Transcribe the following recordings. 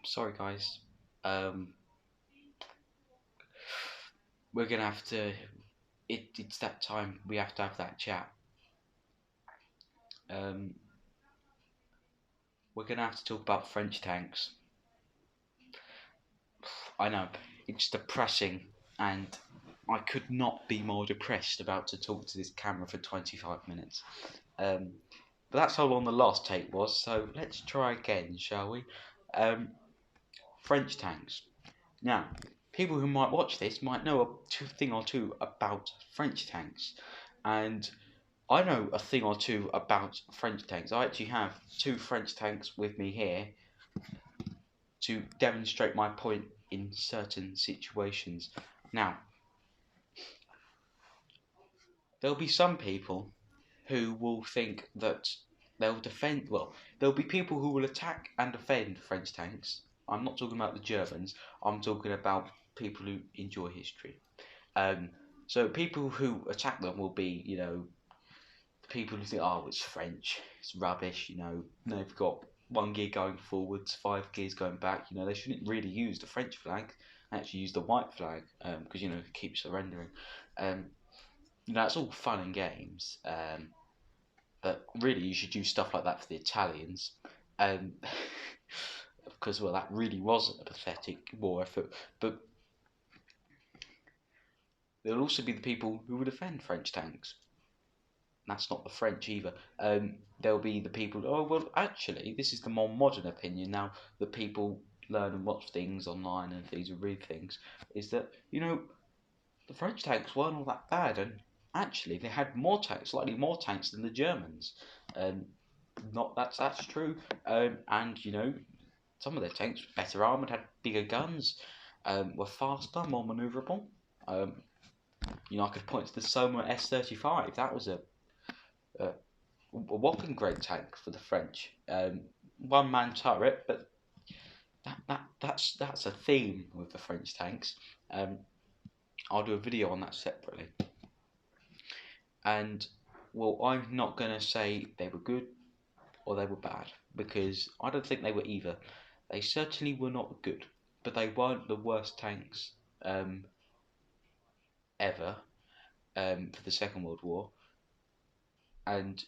sorry guys. Um, we're gonna have to. It's that time. We have to have that chat. Um, we're gonna have to talk about French tanks. I know it's depressing, and I could not be more depressed about to talk to this camera for 25 minutes. Um, but that's how long the last take was. So let's try again, shall we? Um, French tanks. Now, people who might watch this might know thing or two about French tanks, and I know a thing or two about French tanks. I actually have two French tanks with me here to demonstrate my point in certain situations. Now, there'll be some people who will think that they'll defend. Well, there'll be people who will attack and defend French tanks. I'm not talking about the Germans. I'm talking about people who enjoy history. Um, so people who attack them will be, people who think, oh, it's French, it's rubbish. They've got 1 gear going forwards, 5 gears going back. They shouldn't really use the French flag. Actually, use the white flag because it keeps surrendering. Um, it's all fun and games. But really, you should use stuff like that for the Italians. Um, because well, that really was a pathetic war effort. But there'll also be the people who will defend French tanks. That's not the French either. There'll be the people. Oh well, actually, this is the more modern opinion now that people learn and watch things online and things and read things. Is that the French tanks weren't all that bad, and actually they had more tanks, slightly more tanks than the Germans. Um, not that's true. And some of their tanks were better armored, had bigger guns, were faster, more manoeuvrable. I could point to the Soma S-35. That was a whopping great tank for the French. One-man turret, but that's a theme with the French tanks. I'll do a video on that separately. And well, I'm not gonna say they were good or they were bad because I don't think they were either. They certainly were not good, but they weren't the worst tanks ever for the Second World War. And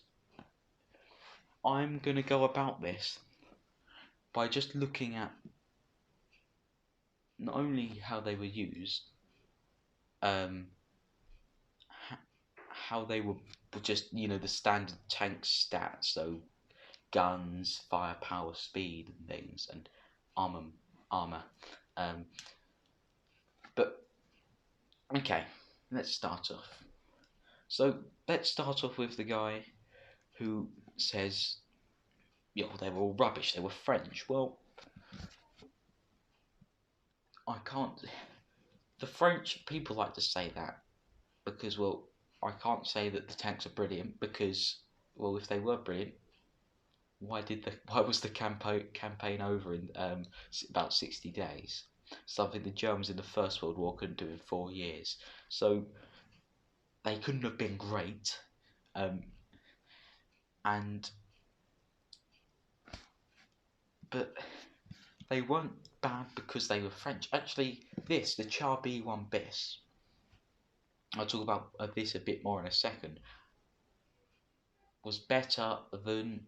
I'm gonna go about this by just looking at not only how they were used, um, how they were just the standard tank stats, so guns, firepower, speed, and things, and armor. Um, but okay, let's start off. So let's start off with the guy who says, they were all rubbish. They were French. Well, I can't. The French people like to say that because, well, I can't say that the tanks are brilliant because, well, if they were brilliant, why was the campaign over in about 60 days? Something the Germans in the First World War couldn't do in 4 years. So they couldn't have been great, but they weren't bad because they were French. Actually, the Char B1 bis, I'll talk about this a bit more in a second, was better than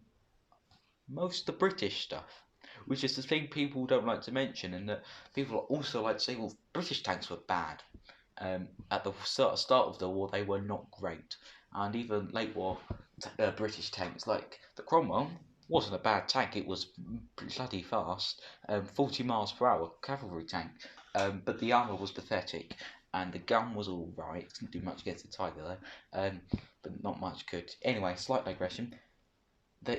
most of the British stuff, which is the thing people don't like to mention, and that people also like to say, well, British tanks were bad. At the start of the war, they were not great, and even late war British tanks like the Cromwell wasn't a bad tank. It was bloody fast, 40 miles per hour cavalry tank, but the armour was pathetic, and the gun was all right. Didn't do much against the Tiger though, but not much good. Anyway, slight digression. The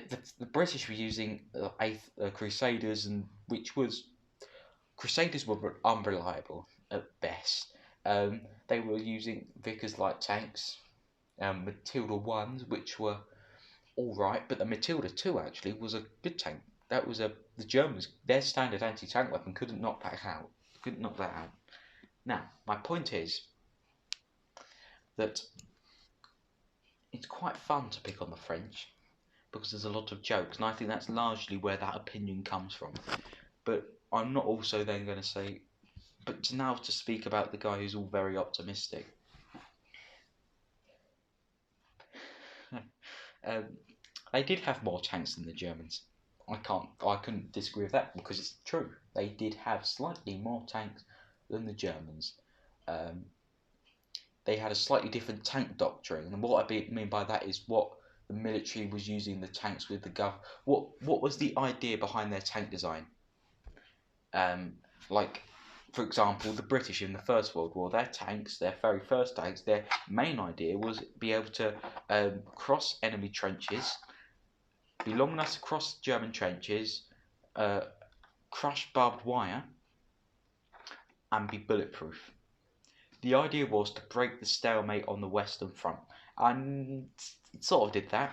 British were using Crusaders, and Crusaders were unreliable at best. They were using Vickers light tanks, Matilda 1s, which were alright, but the Matilda 2 actually was a good tank. That was the Germans, their standard anti-tank weapon couldn't knock that out. Now, my point is that it's quite fun to pick on the French because there's a lot of jokes, and I think that's largely where that opinion comes from. But I'm not also then going to say, but now to speak about the guy who's all very optimistic. They did have more tanks than the Germans. I couldn't disagree with that because it's true. They did have slightly more tanks than the Germans. Um, they had a slightly different tank doctrine, and what I mean by that is what the military was using the tanks with the What was the idea behind their tank design? Like, for example, the British in the First World War, their tanks, their very first tanks, their main idea was be able to cross enemy trenches, be long enough to cross German trenches, crush barbed wire, and be bulletproof. The idea was to break the stalemate on the Western Front, and it sort of did that.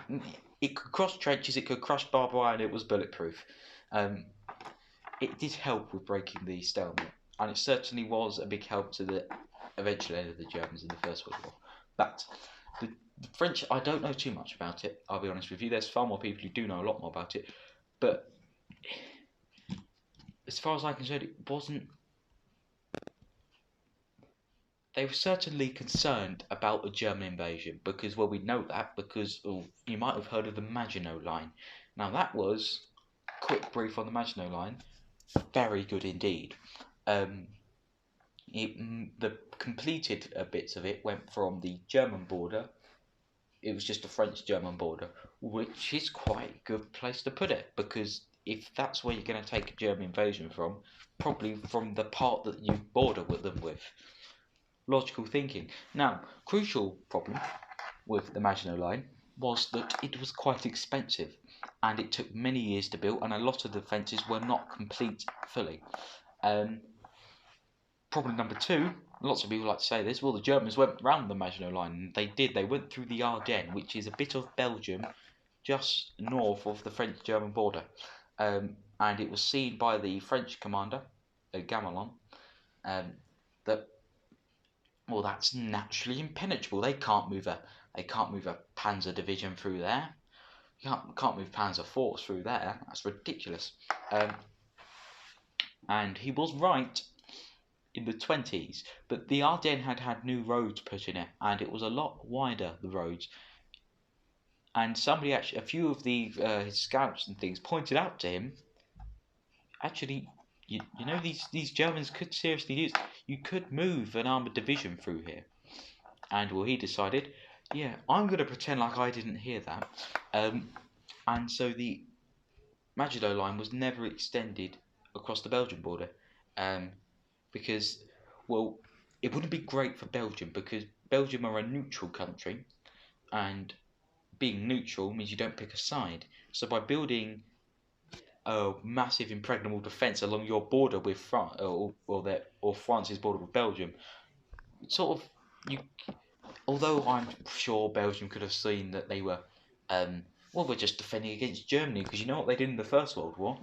It could cross trenches, it could crush barbed wire, and it was bulletproof. It did help with breaking the stalemate, and it certainly was a big help to the eventual end of the Germans in the First World War. But the French, I don't know too much about it, I'll be honest with you. There's far more people who do know a lot more about it. But as far as I'm concerned, it wasn't. They were certainly concerned about a German invasion because, well, we know that because you might have heard of the Maginot Line. Now, that was, quick brief on the Maginot Line, very good indeed. The completed bits of it went from the German border. It was just a French-German border, which is quite a good place to put it, because if that's where you're going to take a German invasion from, probably from the part that you border with them with. Logical thinking. Now, crucial problem with the Maginot Line was that it was quite expensive, and it took many years to build, and a lot of the fences were not complete fully. Problem number two, lots of people like to say this, well, the Germans went round the Maginot Line, and they did. They went through the Ardennes, which is a bit of Belgium, just north of the French-German border. And it was seen by the French commander, Gamelin, that, well, that's naturally impenetrable. They can't move a Panzer division through there. You can't move Panzer force through there. That's ridiculous. And he was right in the 20s, but the Ardennes had new roads put in it, and it was a lot wider, the roads. And somebody actually, a few of the his scouts and things pointed out to him, actually, you know, these Germans could seriously use. You could move an armored division through here. And well, he decided, yeah, I'm going to pretend like I didn't hear that. And so the Maginot Line was never extended across the Belgian border. Because, well, it wouldn't be great for Belgium, because Belgium are a neutral country, and being neutral means you don't pick a side. So by building a massive impregnable defence along your border with France, or France's border with Belgium, sort of, although I'm sure Belgium could have seen that they were, we're just defending against Germany, because you know what they did in the First World War.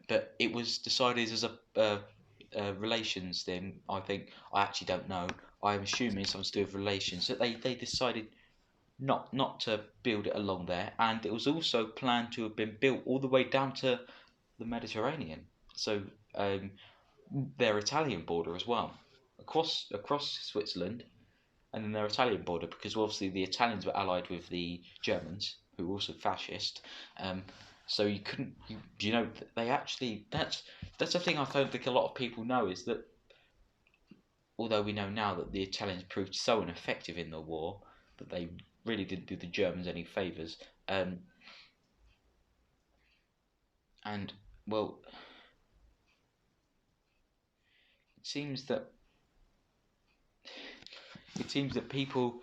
But it was decided as a relations thing, I think. I actually don't know. I'm assuming something to do with relations. That they decided not to build it along there, and it was also planned to have been built all the way down to the Mediterranean. So their Italian border as well, across Switzerland, and then their Italian border, because obviously the Italians were allied with the Germans, who were also fascist. So you couldn't, you know, they actually, that's the thing I don't think a lot of people know, is that although we know now that the Italians proved so ineffective in the war that they really didn't do the Germans any favours. And, well, it seems that people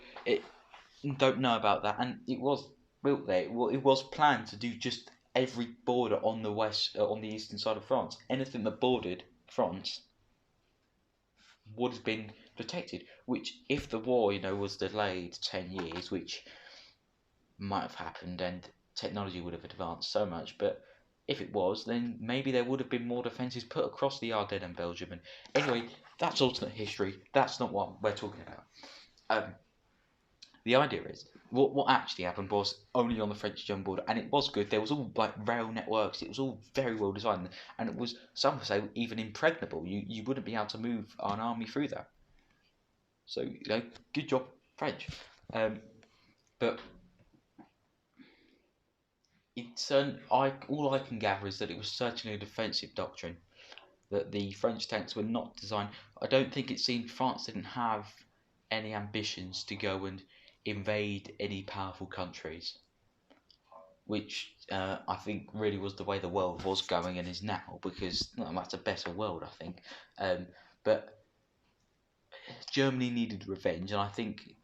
don't know about that, and it was built there. Well, it was planned to do just every border on the on the eastern side of France. Anything that bordered France would have been protected. Which, if the war, was delayed 10 years, which might have happened, and technology would have advanced so much, but if it was, then maybe there would have been more defences put across the Ardennes and Belgium. And anyway, that's alternate history. That's not what we're talking about. The idea is what actually happened was only on the French-German border, and it was good. There was all like rail networks. It was all very well designed, and it was, some would say, even impregnable. You wouldn't be able to move an army through that. So good job, French. But it's all I can gather is that it was certainly a defensive doctrine. That the French tanks were not designed. I don't think it seemed France didn't have any ambitions to go and invade any powerful countries, which I think really was the way the world was going and is now, because that's a better world, I think. But Germany needed revenge, and I think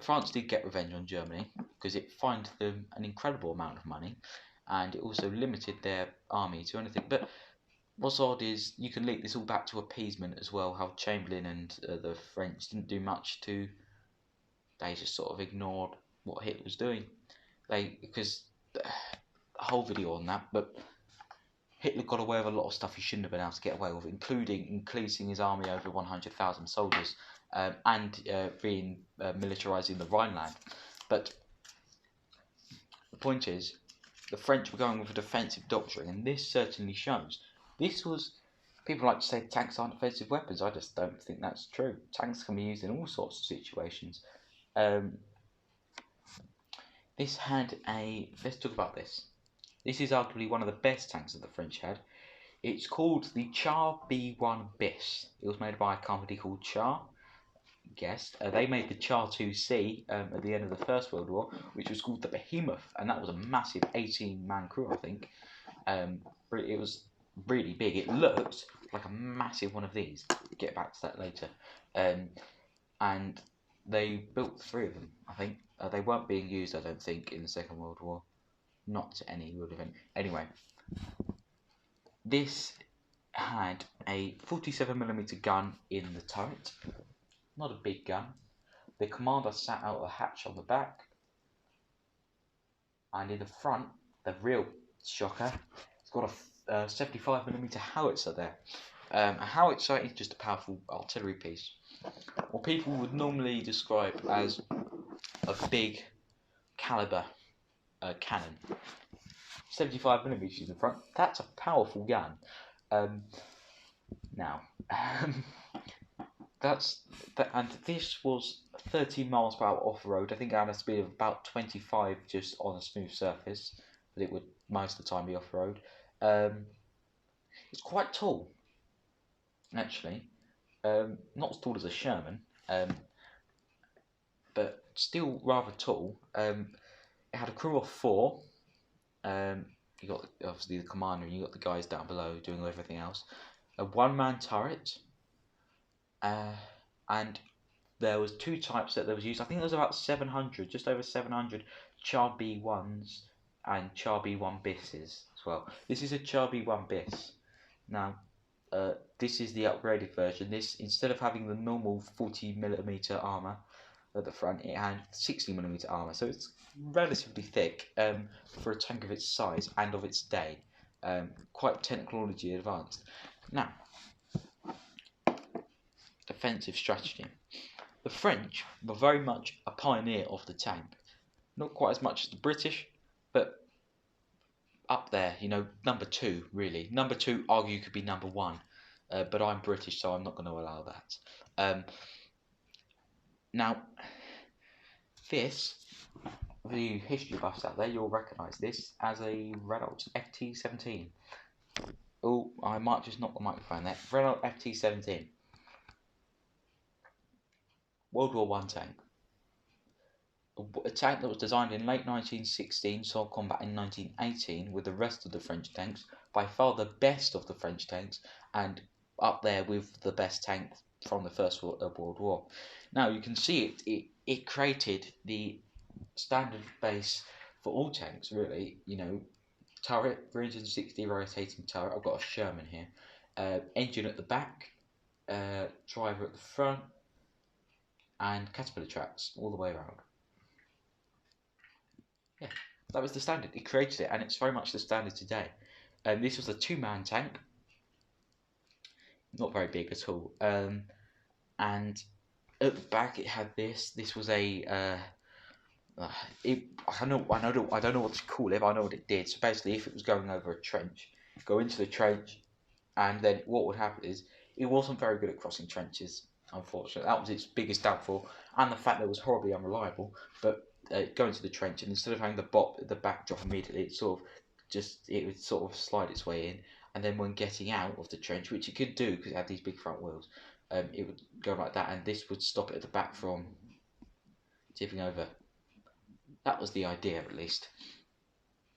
France did get revenge on Germany because it fined them an incredible amount of money, and it also limited their army to anything. But what's odd is you can link this all back to appeasement as well. How Chamberlain and the French didn't do much to. They just sort of ignored what Hitler was doing. Because the whole video on that, but Hitler got away with a lot of stuff he shouldn't have been able to get away with, including increasing his army over 100,000 soldiers and militarising the Rhineland. But the point is, the French were going with a defensive doctrine, and this certainly shows. This was, people like to say tanks aren't defensive weapons. I just don't think that's true. Tanks can be used in all sorts of situations. Let's talk about this. This is arguably one of the best tanks that the French had. It's called the Char B1 Bis. It was made by a company called Char. They made the Char 2C at the end of the First World War, which was called the Behemoth, and that was a massive 18-man crew, I think. It was really big. It looked like a massive one of these. We'll get back to that later. And they built 3 of them, I think. They weren't being used, I don't think, in the Second World War. Not to any real event. Anyway, this had a 47mm gun in the turret. Not a big gun. The commander sat out a hatch on the back. And in the front, the real shocker, it's got a 75mm howitzer there. A howitzer is just a powerful artillery piece. What people would normally describe as a big caliber cannon. 75mm in the front. That's a powerful gun. And this was 13 miles per hour off the road. I think it had a speed of about 25 just on a smooth surface, but it would most of the time be off the road. It's quite tall, actually. Not as tall as a Sherman, but still rather tall. It had a crew of 4. You got obviously the commander, and you got the guys down below doing everything else. A 1-man turret, and there was 2 types that was used. I think there was about 700, just over 700 Char B1s and Char B1 Bises as well. This is a Char B1 Bis. Now, this is the upgraded version. This, instead of having the normal 40mm armour at the front, it had 60mm armour, so it's relatively thick for a tank of its size and of its day. Quite technology advanced. Now, defensive strategy. The French were very much a pioneer of the tank. Not quite as much as the British, but up there, number 2, really. Number 2, argue, could be number 1. But I'm British, so I'm not going to allow that. Now, this, the history buffs out there, you'll recognise this as a Renault FT17. Oh, I might just knock the microphone there. Renault FT17. World War I tank. A tank that was designed in late 1916, saw combat in 1918 with the rest of the French tanks. By far the best of the French tanks, and up there with the best tank from the First World War. Now you can see it created the standard base for all tanks, really. Turret, 360 rotating turret. I've got a Sherman here. Engine at the back, driver at the front, and caterpillar tracks all the way around. Yeah, that was the standard. It created it, and it's very much the standard today. This was a 2-man tank, not very big at all, and At the back, it had this. This was a. I don't know what to call it, but I know what it did. So basically, if it was going over a trench, go into the trench, and then what would happen is it wasn't very good at crossing trenches. Unfortunately, that was its biggest downfall, and the fact that it was horribly unreliable. But go into the trench, and instead of having the back drop immediately, it would sort of slide its way in, and then when getting out of the trench, which it could do because it had these big front wheels, it would go like that, and this would stop it at the back from tipping over. That was the idea, at least.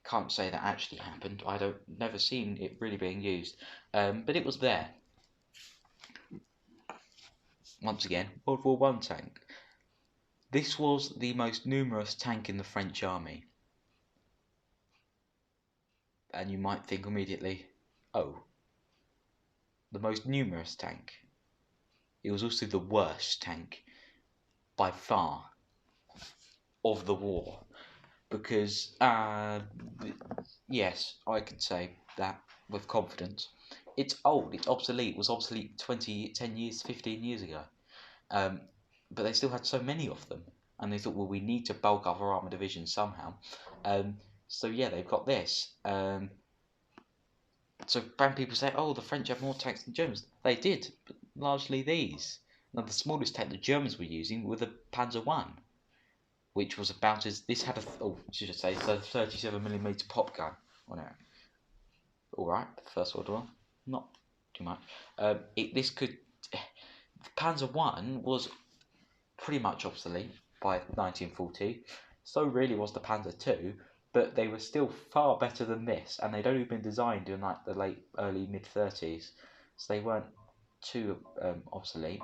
Can't say that actually happened. Never seen it really being used, but it was there. Once again, World War One tank. This was the most numerous tank in the French army, and you might think immediately, oh, the most numerous tank. It was also the worst tank, by far, of the war, because yes, I could say that with confidence. It's old, it's obsolete. It was obsolete 10 years, 15 years ago. But they still had so many of them, and they thought, well, we need to bulk up our armour division somehow. So yeah, they've got this. So when people say, oh, the French have more tanks than Germans, they did, but largely these. Now, the smallest tank the Germans were using were the Panzer I, which was about as this had should I say, 37mm pop gun on it. All right, First World War, not too much. Panzer I was pretty much obsolete by 1940. So really was the Panzer II, but they were still far better than this, and they'd only been designed in like the early mid 30s, so they weren't too obsolete.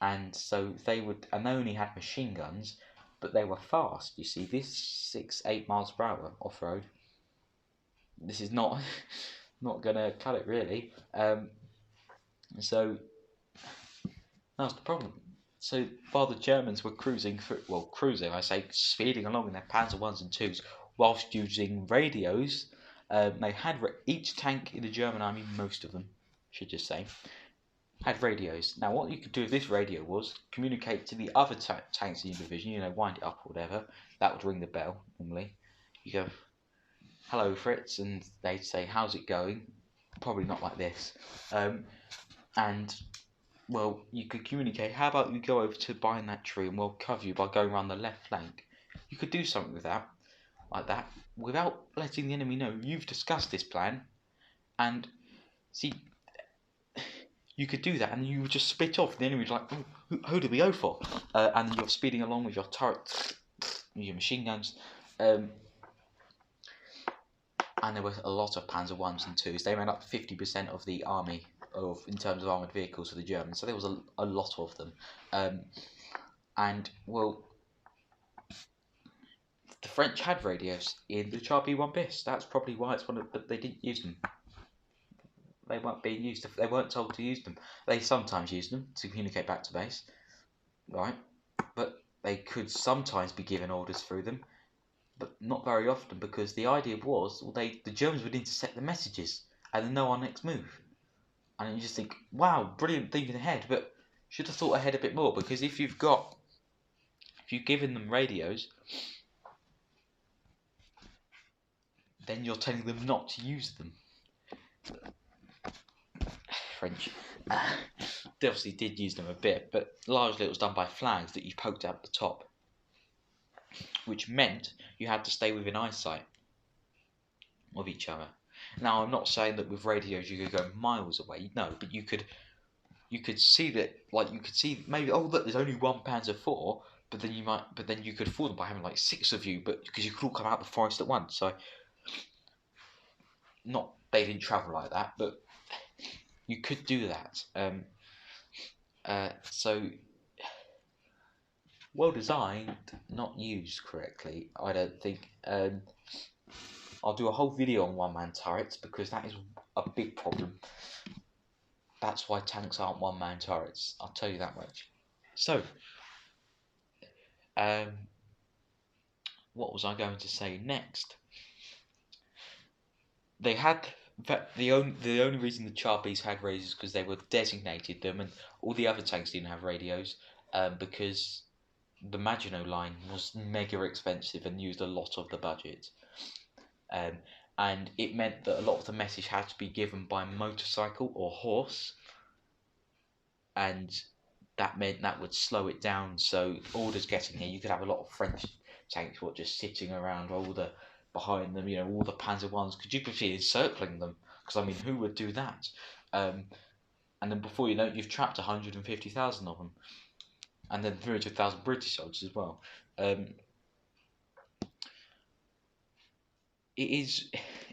And so they only had machine guns, but they were fast. You see, this 6-8 miles per hour off road. This is not gonna cut it really. So that's the problem. So while the Germans were cruising, speeding along in their Panzer Is and Twos, whilst using radios, they had each tank in the German army, most of them, should just say, had radios. Now, what you could do with this radio was communicate to the other tanks in your division. Wind it up or whatever. That would ring the bell normally. You go, "Hello, Fritz," and they'd say, "How's it going?" Probably not like this. And well, you could communicate. How about you go over to behind that tree and we'll cover you by going around the left flank? You could do something with that, like that, without letting the enemy know you've discussed this plan. And see, you could do that, and you would just split off. The enemy would like, oh, who do we go for? And you're speeding along with your turrets, your machine guns. And there were a lot of Panzer Is and Twos. They made up 50% of the army in terms of armoured vehicles for the Germans, so there was a lot of them. And well, the French had radios in the Char B1 bis. That's probably why but they didn't use them. They weren't being used. They weren't told to use them. They sometimes used them to communicate back to base, right? But they could sometimes be given orders through them, but not very often, because the idea was, the Germans would intercept the messages and then know our next move. And you just think, wow, brilliant thinking ahead, but should have thought ahead a bit more, because if you've given them radios, then you're telling them not to use them. French. They obviously did use them a bit, but largely it was done by flags that you poked out the top, which meant you had to stay within eyesight of each other. Now, I'm not saying that with radios you could go miles away, no, but you could see that, like, you could see maybe, oh look, there's only one Panzer IV, but then you could fool them by having like 6 of you, but because you could all come out of the forest at once. So, not they didn't travel like that, but you could do that. So well designed, not used correctly, I don't think. I'll do a whole video on one-man turrets, because that is a big problem. That's why tanks aren't one-man turrets, I'll tell you that much. So, what was I going to say next? They had the only reason the Char Bs had radios is because they were designated them, and all the other tanks didn't have radios. because the Maginot Line was mega expensive and used a lot of the budget. And it meant that a lot of the message had to be given by motorcycle or horse, and that meant that would slow it down. So orders getting here, you could have a lot of French tanks just sitting around, behind them, all the Panzer ones. Could you be encircling them? Because I mean, who would do that? And then before you know it, you've trapped 150,000 of them, and then 300,000 British soldiers as well. It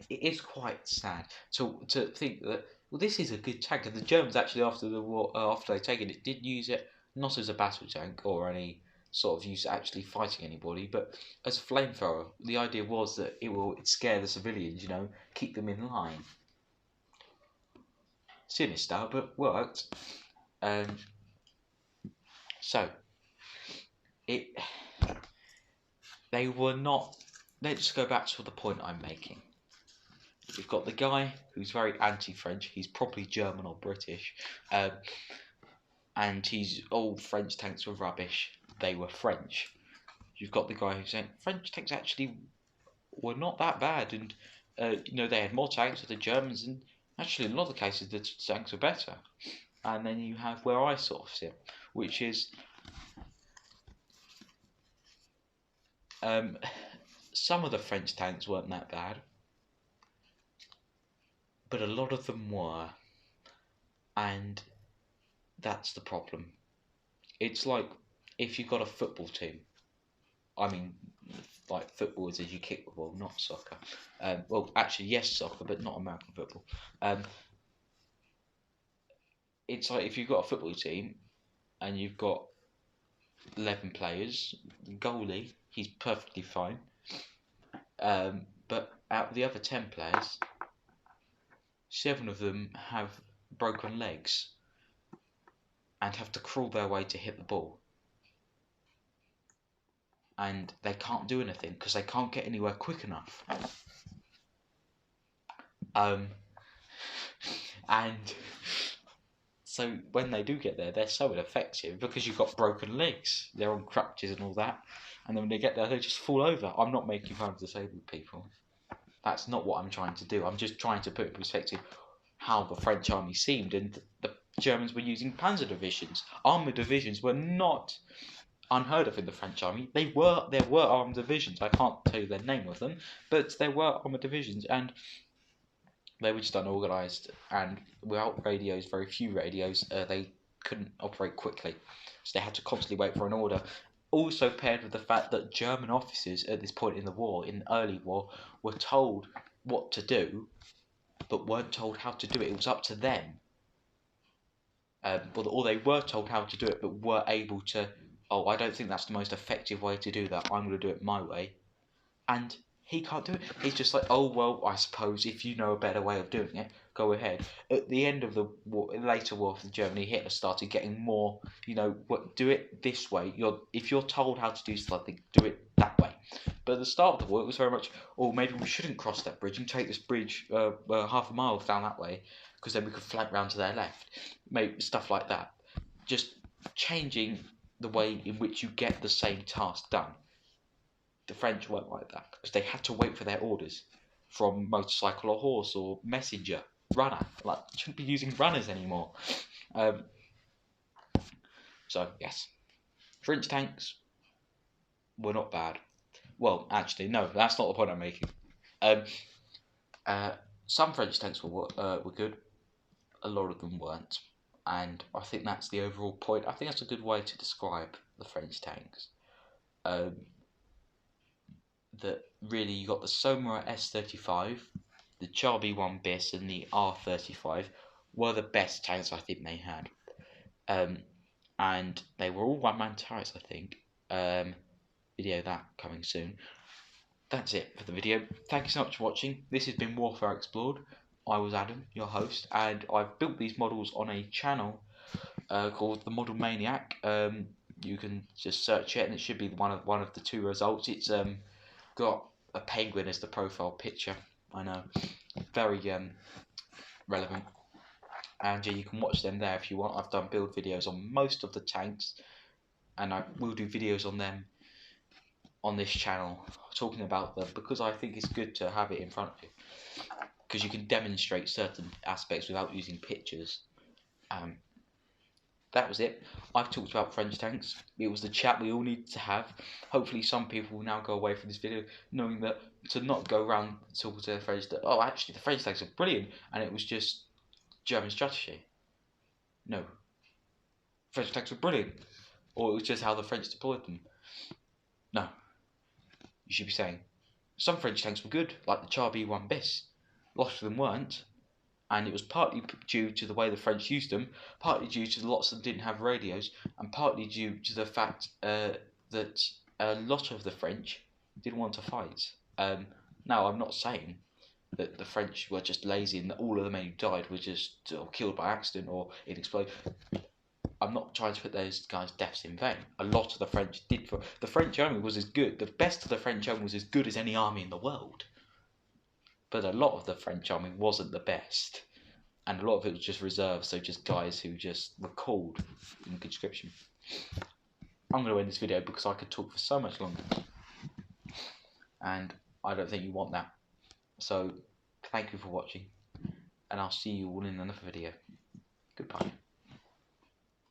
is quite sad to think that, well, this is a good tank, and the Germans actually after the war, after they taken it, did use it not as a battle tank or any sort of use actually fighting anybody, but as a flamethrower. The idea was that it will scare the civilians, keep them in line. Sinister, but worked. So they were not. Let's go back to the point I'm making. You've got the guy who's very anti-French. He's probably German or British, and he's all French tanks were rubbish. They were French. You've got the guy who's saying French tanks actually were not that bad, and they had more tanks than the Germans, and actually in a lot of cases the tanks were better. And then you have where I sort of sit, which is some of the French tanks weren't that bad, but a lot of them were, and that's the problem. It's like if you've got a football team. I mean, like football is as you kick the ball, not soccer. Well, actually, yes, soccer, but not American football. It's like if you've got a football team and you've got 11 players, the goalie, he's perfectly fine. But out of the other 10 players, 7 of them have broken legs and have to crawl their way to hit the ball. And they can't do anything because they can't get anywhere quick enough. And so when they do get there, they're so ineffective because you've got broken legs. They're on crutches and all that. And then when they get there, they just fall over. I'm not making fun of disabled people. That's not what I'm trying to do. I'm just trying to put in perspective how the French army seemed. And the Germans were using panzer divisions. Armoured divisions were not unheard of in the French army. There were armed divisions. I can't tell you the name of them, but there were armoured divisions, and they were just unorganised. And without radios, very few radios, they couldn't operate quickly, so they had to constantly wait for an order. Also paired with the fact that German officers at this point in the war, in the early war, were told what to do, but weren't told how to do it. It was up to them. Or they were told how to do it, but were able to. Oh, I don't think that's the most effective way to do that. I'm going to do it my way. And he can't do it. He's just like, oh, well, I suppose if you know a better way of doing it, go ahead. At the end of the war, later war for Germany, Hitler started getting more, do it this way. If you're told how to do something, do it that way. But at the start of the war, it was very much, oh, maybe we shouldn't cross that bridge and take this bridge half a mile down that way, because then we could flank round to their left. Maybe stuff like that. Just changing the way in which you get the same task done. The French weren't like that because they had to wait for their orders from motorcycle or horse or messenger, runner. Like, you shouldn't be using runners anymore. So yes, French tanks were not bad. Well, actually, no, that's not the point I'm making. Some French tanks were good. A lot of them weren't. And I think that's the overall point. I think that's a good way to describe the French tanks. That really you got the Somera S35, the Char B1 BIS, and the R35 were the best tanks I think they had. And they were all one-man turrets, I think. Video that coming soon. That's it for the video. Thank you so much for watching. This has been Warfare Explored. I was Adam, your host, and I've built these models on a channel called The Model Maniac. You can just search it, and it should be one of the 2 results. It's got a penguin as the profile picture. I know, very relevant. And yeah, you can watch them there if you want. I've done build videos on most of the tanks. and I will do videos on them on this channel, talking about them, because I think it's good to have it in front of you, because you can demonstrate certain aspects without using pictures. That was it. I've talked about French tanks. It was the chat we all needed to have. Hopefully some people will now go away from this video knowing that to not go around talking to their friends that, oh, actually the French tanks are brilliant and it was just German strategy. No. French tanks were brilliant. Or it was just how the French deployed them. No. You should be saying, some French tanks were good, like the Char B1 bis. Lots of them weren't. And it was partly due to the way the French used them, partly due to lots of them didn't have radios, and partly due to the fact that a lot of the French didn't want to fight. Now, I'm not saying that the French were just lazy and that all of the men who died were just killed by accident or in explosion. I'm not trying to put those guys' deaths in vain. A lot of the French did. The French army was as good. The best of the French army was as good as any army in the world. But a lot of the French army wasn't the best, and a lot of it was just reserves, so just guys who just were called in conscription. I'm going to end this video because I could talk for so much longer, and I don't think you want that. So thank you for watching, and I'll see you all in another video. Goodbye.